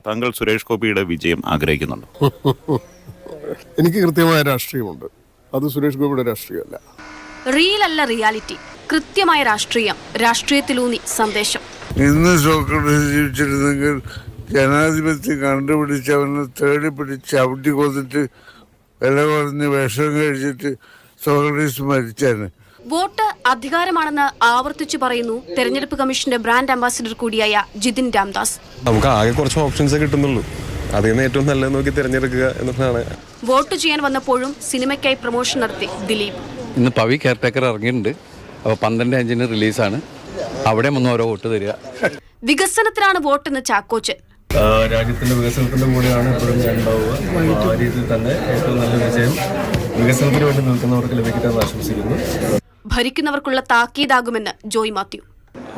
താങ്കൾ സുരേഷ് ഗോപിയുടെ വിജയം ആഗ്രഹിക്കുന്നുണ്ടോ? എനിക്ക് കൃത്യമായ രാഷ്ട്രീയമുണ്ട്. അത് സുരേഷ് ഗോപിയുടെ രാഷ്ട്രീയമല്ല. റിയൽ അല്ല റിയാലിറ്റി. കൃത്യമായ രാഷ്ട്രീയം, രാഷ്ട്രീയത്തിലൂന്നി സന്ദേശം. ഇന്ന് സോക്രട്ടീസ് ജീവിച്ചിരുന്നെങ്കിൽ ജനാധിപത്യം കണ്ടുപിടിച്ച് അവനെ തേടി പിടിച്ച് ചവിട്ടി കൊന്നിട്ട് വില കുറഞ്ഞ് വിഷം കഴിച്ചിട്ട് സോക്രട്ടീസ് മരിച്ചാണ്. വോട്ട് അധികാരമാണെന്ന് ആവർത്തിച്ചു പറയുന്നു തെരഞ്ഞെടുപ്പ് കമ്മീഷന്റെ ബ്രാൻഡ് അംബാസിഡർ കൂടിയായ ജിതിൻ രാംദാസ്. നമുക്ക് ആകെ കുറച്ച് ഓപ്ഷൻസ് കിട്ടുന്നുള്ളൂ, അതിൽ നിന്ന് ഏറ്റവും നല്ലത് നോക്കി തിരഞ്ഞെടുക്കുക എന്നതാണ്. വോട്ട് ചെയ്യാൻ വന്നപ്പോഴും സിനിമയ്ക്കായി പ്രൊമോഷൻ നടത്തി ദിലീപ്. ഇന്ന് പവി കെയർടേക്കർ ഇറങ്ങിയിട്ടുണ്ട്. അപ്പോൾ 12-5 റിലീസാണ്. അവിടെ ഒന്ന് ഓരോ വോട്ട് തരിക. വികസനത്തിനാണ് വോട്ടെന്ന് ചാക്കോച്ചൻ. രാജ്യത്തിന്റെ വികസനത്തിന്റെ കൂടെയാണ് എപ്പോഴും ഞാൻ ഉണ്ടാവുക. ആ രീതിയിൽ തന്നെ ഏറ്റവും നല്ല വിജയം വികസനത്തിന് വേണ്ടി നിൽക്കുന്നവർക്ക് ലഭിക്കട്ടെ ആശംസിക്കുന്നു. ഭരിക്കുന്നവർക്കുള്ള താക്കീതാകുമെന്ന് ജോയ് മാത്യു.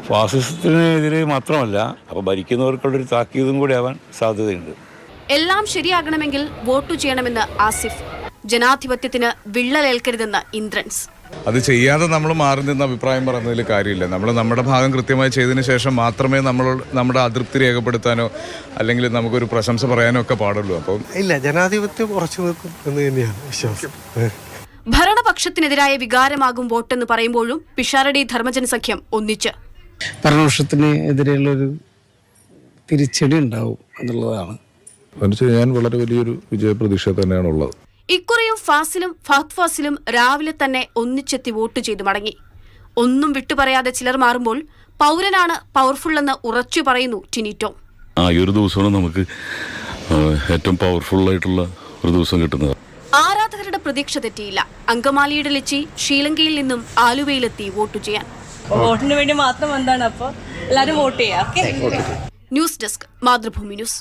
ഫാസിസത്തിനെതിരെ മാത്രമല്ല, അപ്പോൾ ഭരിക്കുന്നവർക്കുള്ളൊരു താക്കീതും കൂടി ആവാൻ സാധ്യതയുണ്ട്. എല്ലാം ശരിയാകണമെങ്കിൽ വോട്ടു ചെയ്യണമെന്ന് ആസിഫ്. ജനാധിപത്യത്തിന് വിള്ളലേൽക്കരുതെന്ന് ഇന്ദ്രൻസ്. അത് ചെയ്യാതെ നമ്മൾ മാറി നിന്ന് അഭിപ്രായം പറയുന്നതിൽ കാര്യമില്ല. നമ്മൾ നമ്മുടെ ഭാഗം കൃത്യമായി ചെയ്തതിന് ശേഷം മാത്രമേ നമ്മുടെ അതൃപ്തി രേഖപ്പെടുത്താനോ അല്ലെങ്കിൽ നമുക്കൊരു പ്രശംസ പറയാനോ ഒക്കെ പാടുള്ളൂ. അപ്പോൾ ഇല്ല, ജനാധിപത്യം ഉറച്ചു നിൽക്കും എന്ന് തന്നെയാണ് വിശ്വാസം. ഭരണപക്ഷത്തിനെതിരായ വികാരമാകും വോട്ടെന്ന് പറയുമ്പോഴും പിഷാരടി ധർമ്മജൻ സഖ്യം ഒന്നിച്ച്. ഭരണപക്ഷത്തിന് എതിരെയുള്ളൊരു തിരിച്ചടി ഉണ്ടാവും എന്നുള്ളതാണ്. ഞാൻ വളരെ വലിയൊരു വിജയപ്രതീക്ഷ തന്നെയാണുള്ളത്. ഇക്കുറിയും ഫാസിലും ഫഹദ് ഫാസിലും രാവിലെ തന്നെ ഒന്നിച്ചെത്തി വോട്ട് ചെയ്തു മടങ്ങി. ഒന്നും വിട്ടുപറയാതെ ചിലർ മാറുമ്പോൾ പൗരനാണ് പവർഫുൾ എന്ന് ഉറച്ചു പറയുന്നു ടിനിറ്റോ. ഈ ഒരു ദിവസമാണ് നമുക്ക് ഏറ്റവും പവർഫുൾ ആയിട്ടുള്ള ഒരു ദിവസം കിട്ടുന്നത്. ആരാധകരുടെ പ്രതീക്ഷ തെറ്റിയില്ല. അങ്കമാലിയുടെ ലിച്ചി ശ്രീലങ്കയിൽ നിന്നും ആലുവയിലെത്തി വോട്ട് ചെയ്യാൻ. വോട്ടിന് വേണ്ടി മാത്രം എന്താണ്, അപ്പോൾ എല്ലാവരും വോട്ട് ചെയ്യാം. News desk, Mathrubhumi news.